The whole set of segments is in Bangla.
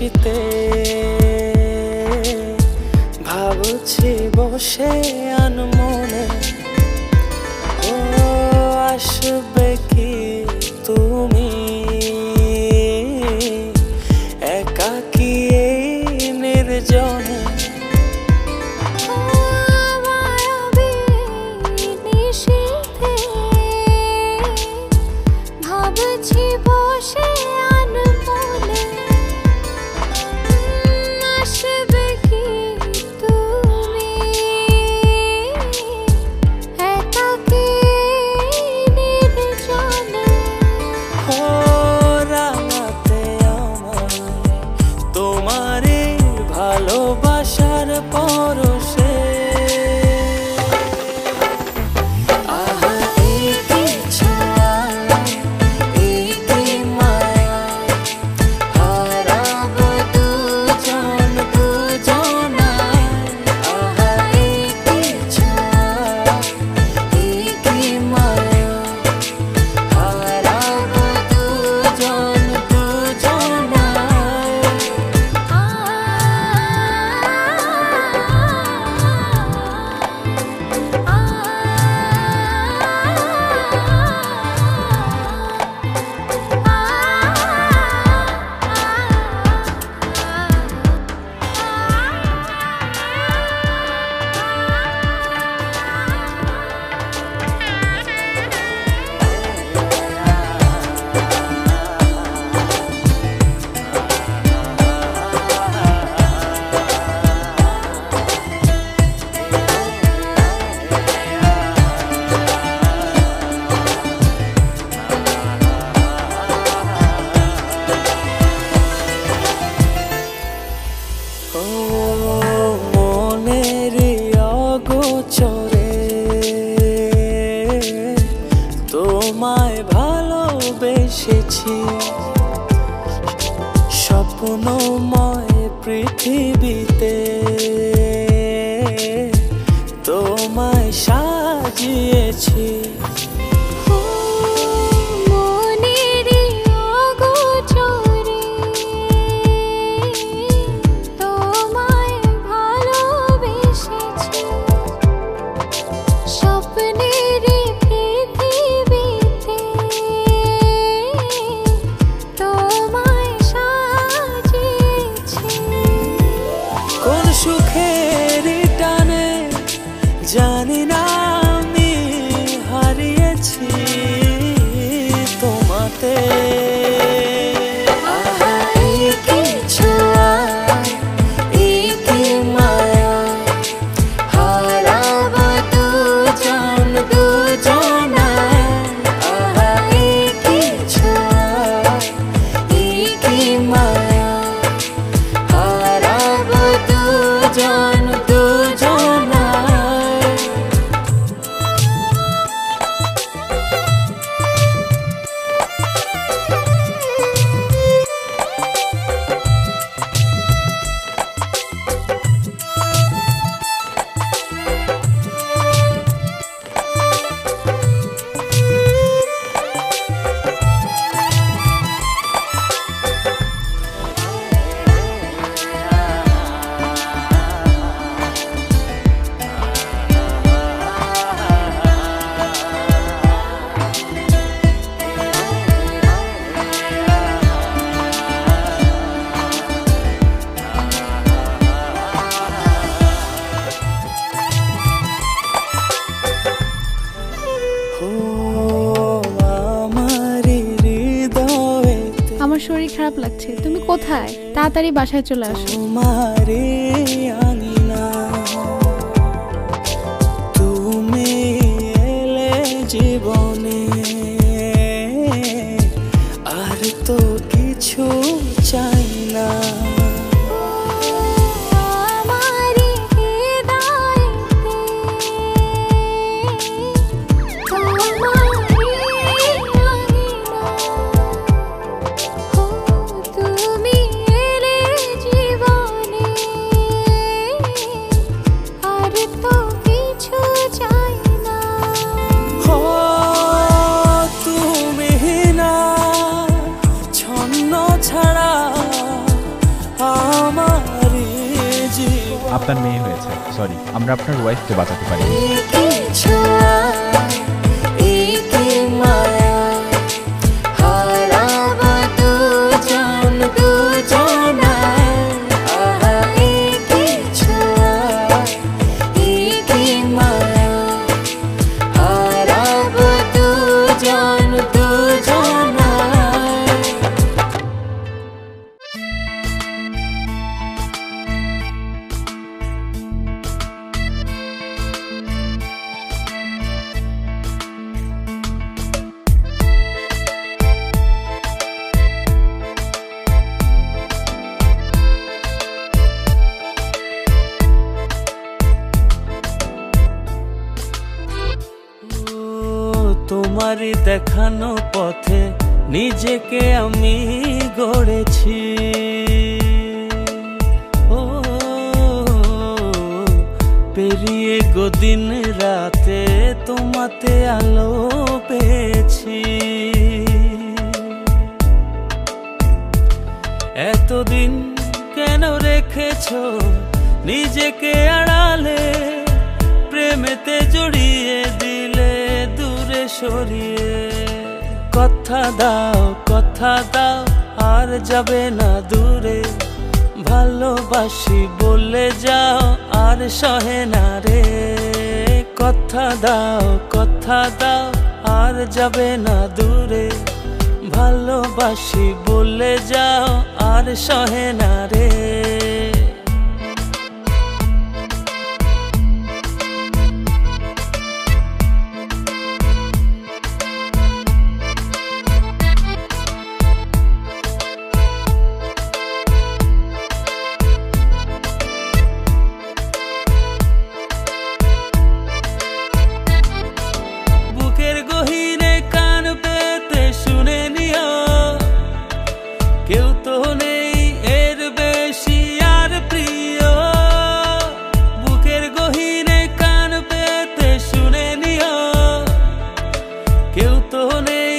নিশিতে ভাবছি বসে আনমনে, ও আসবে কি তুমি একাকী এই নির্জনে। ভাবছি বসে আনমনে, আসবে কি তুমি একাকী নির্জনে। ও রাঙাতে আমায় তোমারে ভালোবাসার পরশে। মনের অগোচরে তোমায় ভালোবেসেছি, স্বপ্নময় পৃথিবীতে তোমায় সাজিয়েছি। কোন সুখের টানে জানি না আমি হারিয়েছি তোমাতে। আমার শরীর খারাপ লাগছে, তুমি কোথায়? তাড়াতাড়ি বাসায় চলে আসো। তোমারে আঙিনা তুমি এলে জীবনে, আর তো কিছু চাই না। কিছু চাই না। আপনার মেয়ে হয়েছে, সরি, আমরা আপনার ওয়াইফকে বাঁচাতে পারি। একই ছোঁয়ায়, একই মায়ায় হারাবো দুজন দুজনায়। আহা, একই ছোঁয়ায়, একই মায়ায় হারাবো দুজন দুজনায়। তোমারই দেখানো পথে নিজেকে আমি গড়েছি। ও পেরিয়ে গো দিন রাতে তোমাতে আলো পেয়েছি। এতদিন কেন রেখেছো নিজেকে আড়ালে, প্রেমেতে জড়িয়ে দিলে দূরে সরিয়ে। কথা দাও আর যাবে না দূরে, ভালোবাসি বলে যাও আর সহে না রে। কথা দাও আর যাবে না দূরে, ভালোবাসি বলে যাও আর সহে না রে। বুকের গহীনে কান পেতে শুনে নিও, কেউ তো নেই এর বেশি আর প্রিয়। বুকের গহীনে কান পেতে শুনে নিও, কেউ তো নেই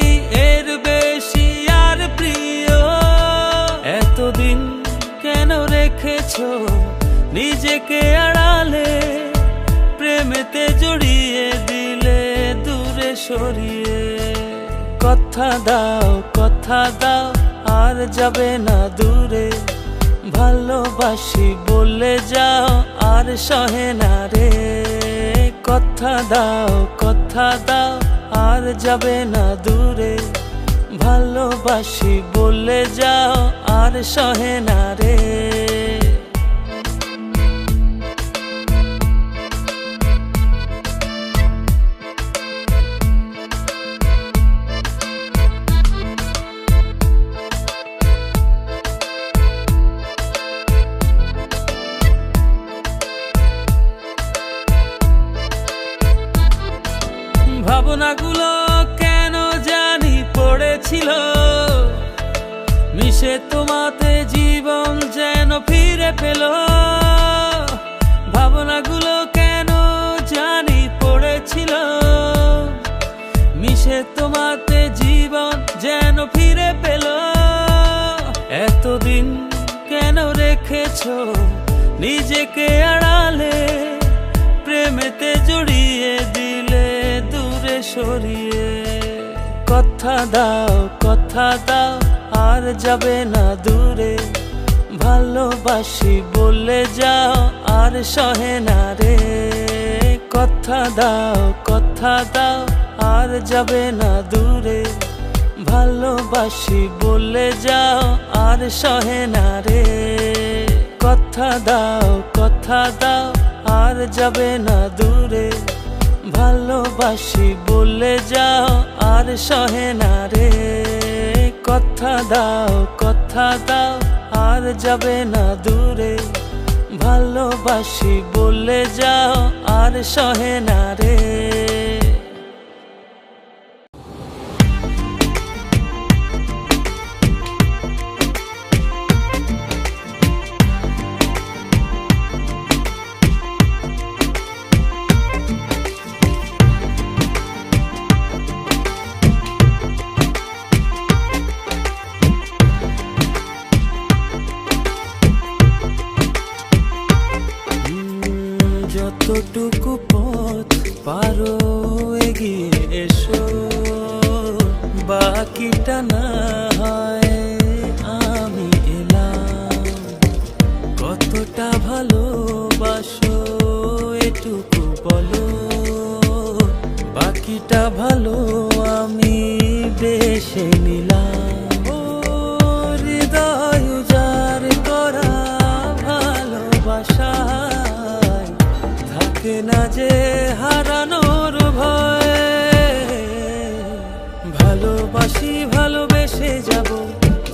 এর বেশি আর প্রিয়। এতদিন কেন রেখেছো নিজেকে আড়ালে, প্রেমেতে জড়িয়ে দিলে দূরে সরিয়ে। কথা দাও আর যাবে না দূরে, ভালোবাসি বলে যাও আর সহে না রে। কথা দাও আর যাবে না দূরে, ভালোবাসি বলে যাও আর সহে না রে। ভাবনাগুলো কেন জানি পড়েছিল, মিশে তোমাতে জীবন যেন ফিরে পেল। ভাবনাগুলো কেন জানি পড়েছিল, মিশে তোমাতে জীবন যেন ফিরে পেল। এতদিন কেন রেখেছো নিজেকে আড়ালে, প্রেমেতে জড়িয়ে দিলে দূরে সরিয়ে। কথা দাও আর যাবে না দূরে, ভালোবাসি বলে যাও আর সহে না রে। কথা দাও আর যাবে না দূরে, ভালোবাসি বলে যাও আর সহে না রে। কথা দাও আর যাবে না দূরে, ভালোবাসি বলে যাও আর সহে না রে। কথা দাও আর যাবে না দূরে, ভালোবাসি বলে যাও আর সহে না রে। যতটুকু পথ পারো এগিয়ে এসো, বাকিটা না হয় আমি এলাম। কতটা ভালোবাসো এটুকু বলো, বাকিটা ভালো আমি বেশে নিলাম। ও হৃদয় উজাড় করা ভালোবাসায় থাকে না যে হারানোর ভয়। ভালোবাসি ভালোবেসে যাব,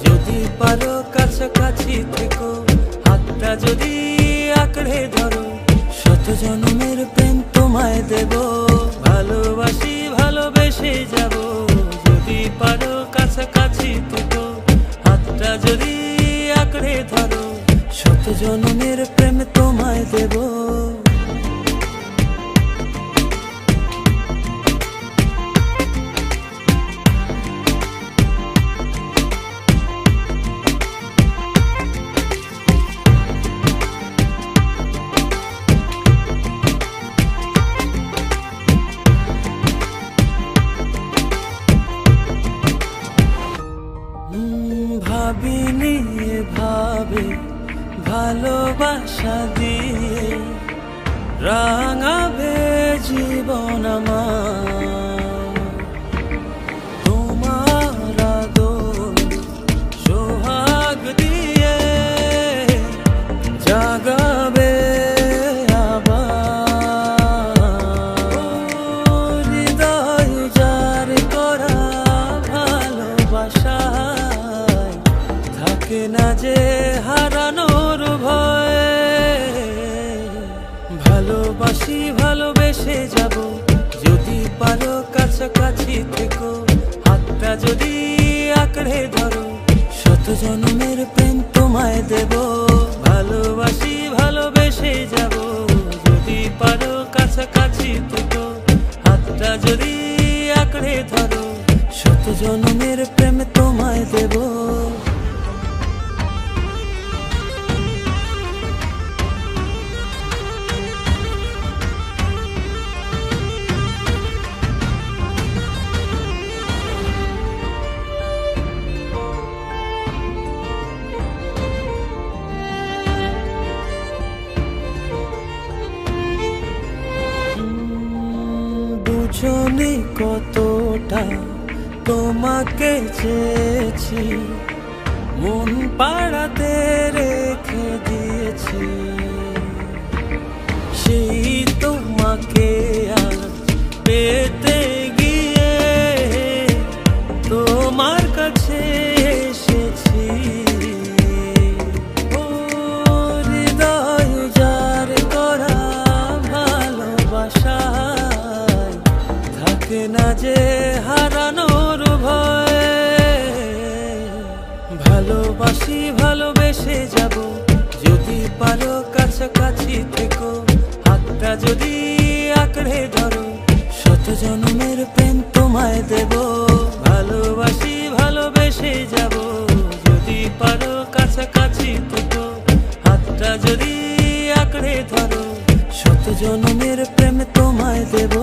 যদি পারো কাছাকাছি থেকো, হাতটা যদি আঁকড়ে ধরো, শত জন্মের প্রেম তোমায় দেব। ভালোবাসি ভালোবেসে যাব, যদি পারো কাছাকাছি থেকো, হাতটা যদি আঁকড়ে ধরো, শত জন্মের প্রেম তোমায় দেব। ভাবিনি ভাবে ভালোবাসা দিয়ে রাঙাবে জীবন আমার। তোমার আদর সোহাগ দিয়ে জাগাবে আবার। হৃদয় উজাড় করা ভালোবাসায় থাকে না যে হারানোর ভয়। ভালোবাসি ভালোবেসে যাব, যদি পারো কাছাকাছি থেকো, হাতটা যদি আঁকড়ে ধরো, শত জন্মের প্রেম তোমায় দেব। ভালোবাসি ভালোবেসে যাব, যদি পারো কাছাকাছি থেকো, হাতটা যদি আঁকড়ে ধরো, শত জন্মের প্রেম তোমায় দেব। বুঝনি কতটা তোমাকে চেয়েছি, মন পাড়াতে রেখে দিয়েছি। সেই তোমাকে আজ পেতে গিয়ে তোমার কাছে এসেছি। ও হৃদয় উজাড় করা ভালোবাসায় থাকে না যে হারানোর ভয়। ভালোবাসি ভালোবেসে যাব, যদি পারো কাছাকাছি থেকো, হাতটা যদি আঁকড়ে ধরো, শত জন্মের প্রেম তোমায় দেব। ভালোবাসি ভালোবেসে যাব, যদি পারো কাছাকাছি থেকো, হাতটা যদি আঁকড়ে ধরো, শত জন্মের প্রেম তোমায় দেব।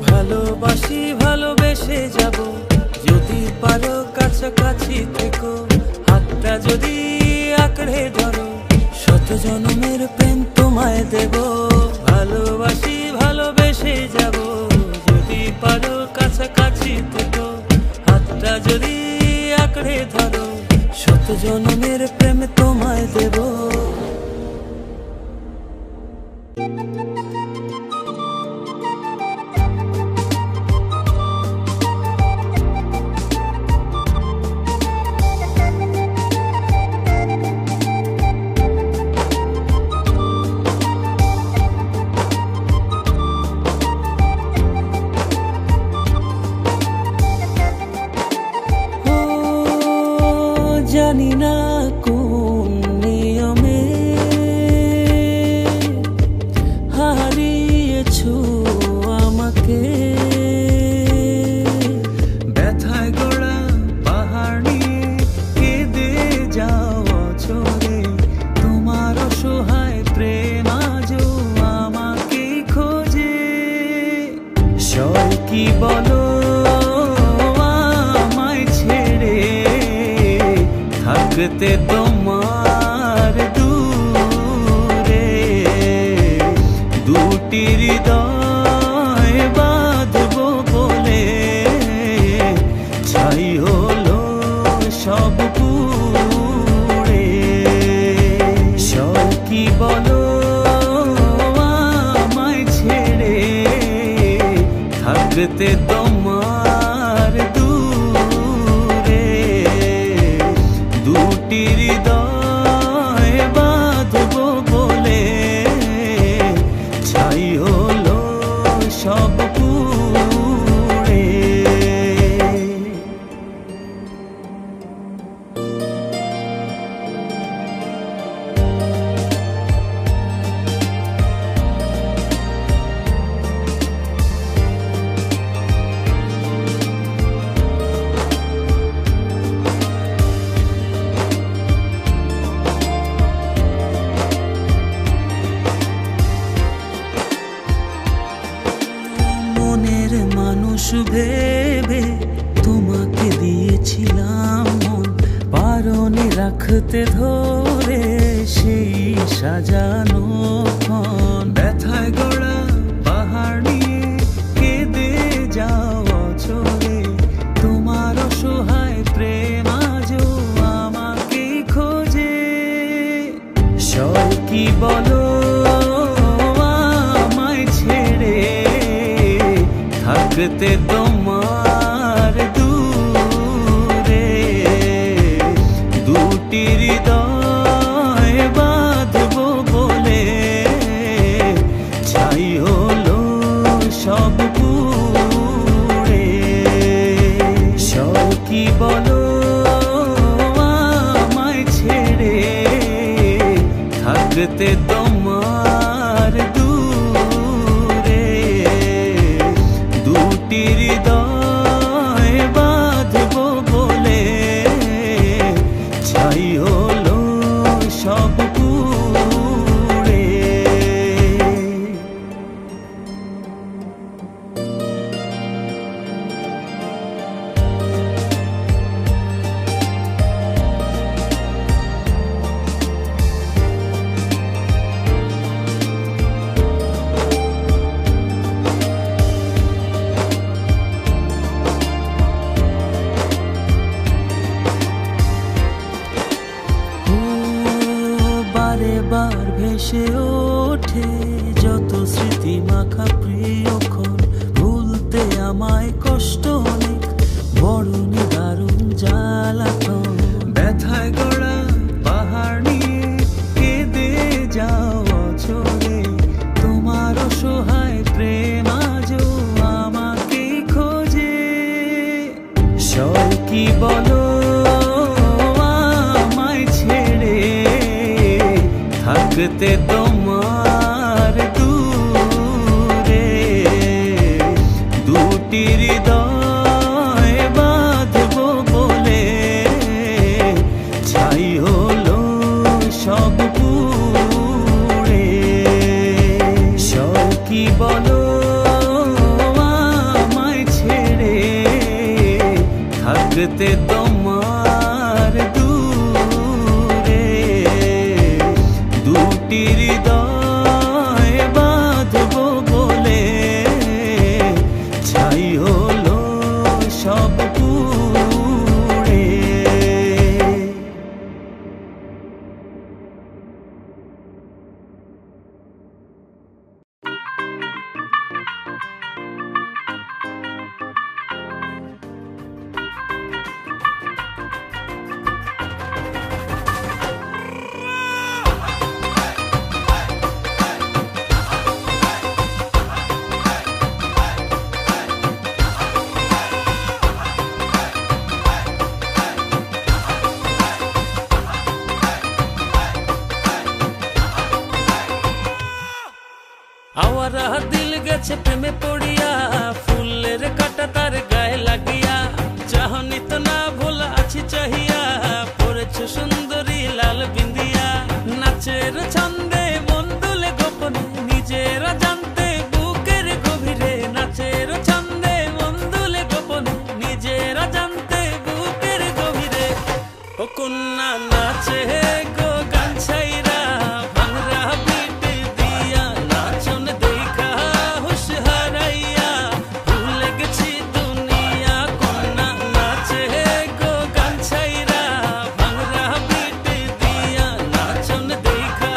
ভালোবাসি ভালোবেসে যাব, যদি পারো কাছাকাছি থেকো, হাতটা যদি আঁকড়ে ধরো, শত জন্মের প্রেম তোমায় দেব। ভালোবাসি ভালোবেসে যাব, যদি পারো কাছাকাছি থেকো, হাতটা যদি আঁকড়ে ধরো, শত জন্মের প্রেম তোমায় দেব। জানি না কোন কি বলো আমায় ছেড়ে থাকতে তোমার দূরে দুটি হৃদয় বাঁধবো বলে ছাই হলো সব পুড়ে। মনের মানুষ ভেবে তোমাকে দিয়েছিলাম মন, পারনে রাখতে ধরে সেই সাজানো ক্ষণ। ব্যথায় গড়া পাহাড় নিয়ে কেঁদে যাও অচরে, তোমার অসহায় প্রেম আজও আমাকে খোঁজে। সব কি বলো আমায় ছেড়ে থাকতে তোমার দূরে দুটি হৃদয় বাঁধবো বলে ছাই হলো সব পুড়ে। সব কি বলো আমায় ছেড়ে থাকতে তোমার দূরে দুটি হৃদয় বাঁধবো বলে ছাই হলো সব পুড়ে। বারে বার ভেসে ওঠে যত স্মৃতি মাখা প্রিয়ক্ষণ, ভুলতে আমায় কষ্ট অনেক বড় নিদারুণ জ্বালাতন। ব্যথায় গড়া পাহাড় নিয়ে কেঁদে যাও অচরে, তোমার অসহায় প্রেম আজও আমাকে খোঁজে। সব কি বলো আমায় ছেড়ে থাকতে তোমার দূরে দুটি হৃদয় বাঁধবো বলে ছাই হলো সব পুড়ে। সব কি বলো আমায় ছেড়ে থাকতে তোমার দূরে দুটি হৃদয় বাঁধবো বলে ছাই হলো সব পুড়ে। আওয়ারা দিল গেছে প্রেমে পড়িয়া, ফুলের কাটা তার গায়ে লাগিয়া, চাহনি তো না ভোলা আছি চাহিয়া, পড়েছ সুন্দরী লাল বিন্দিয়া। নাচের ছন্দে মন দুলে গোপনে নিজেরা জানতে বুকের গভীরে, নাচের ছন্দে মন দুলে গোপনে নিজেরা জানতে বুকের গভীরে। ও কন্যা নাচে গো গান ছাইরা ভাঙরা পিট দিয়া, নাচন দেখা হুশ হারাইয়া ভুলে গেছি দুনিয়া। কন্যা নাচে গো গান ছাইরা ভাঙরা পিট দিয়া, নাচন দেখা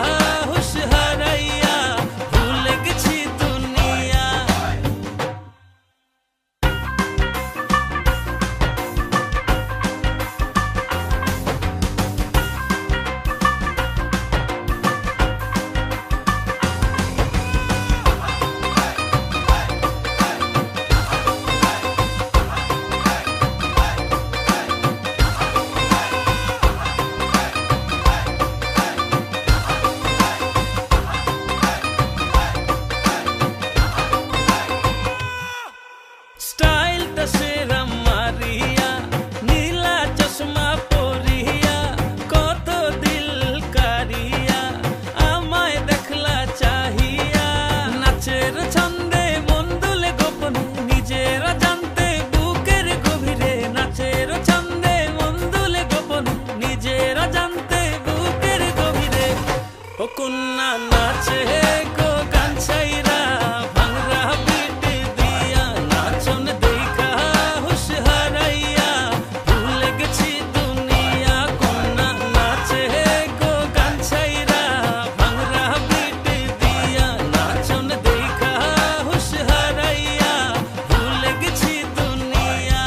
কন্যা নাচে গো গান ছাইরা ভাঙরা পিট দিয়া নাচন দেখা হুশ হারাইয়া ভুলে গেছি দুনিয়া কন্যা নাচে গো গান ছাইরা ভাঙরা পিট দিয়া নাচন দেখা হুশ হারাইয়া ভুলে গেছি দুনিয়া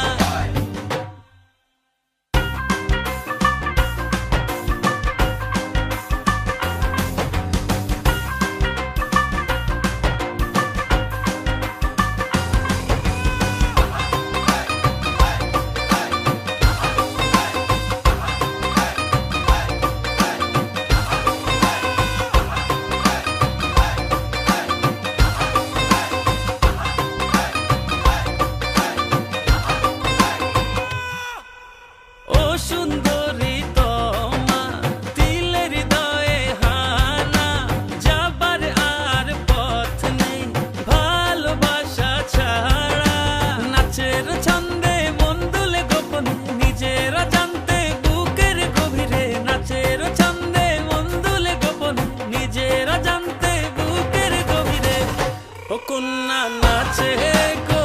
ও সুন্দরী তোমা তিলের হৃদয়ে হানা যাবার আর পথ নেই ভালোবাসা ছাড়া নাচের ছন্দে মন দুলে গোপনে নিজেরা জানতে বুকের গভীরে নাচের ছন্দে মন দুলে গোপনে নিজেরা জানতে বুকের গভীরে ও কন্যা নাচে গো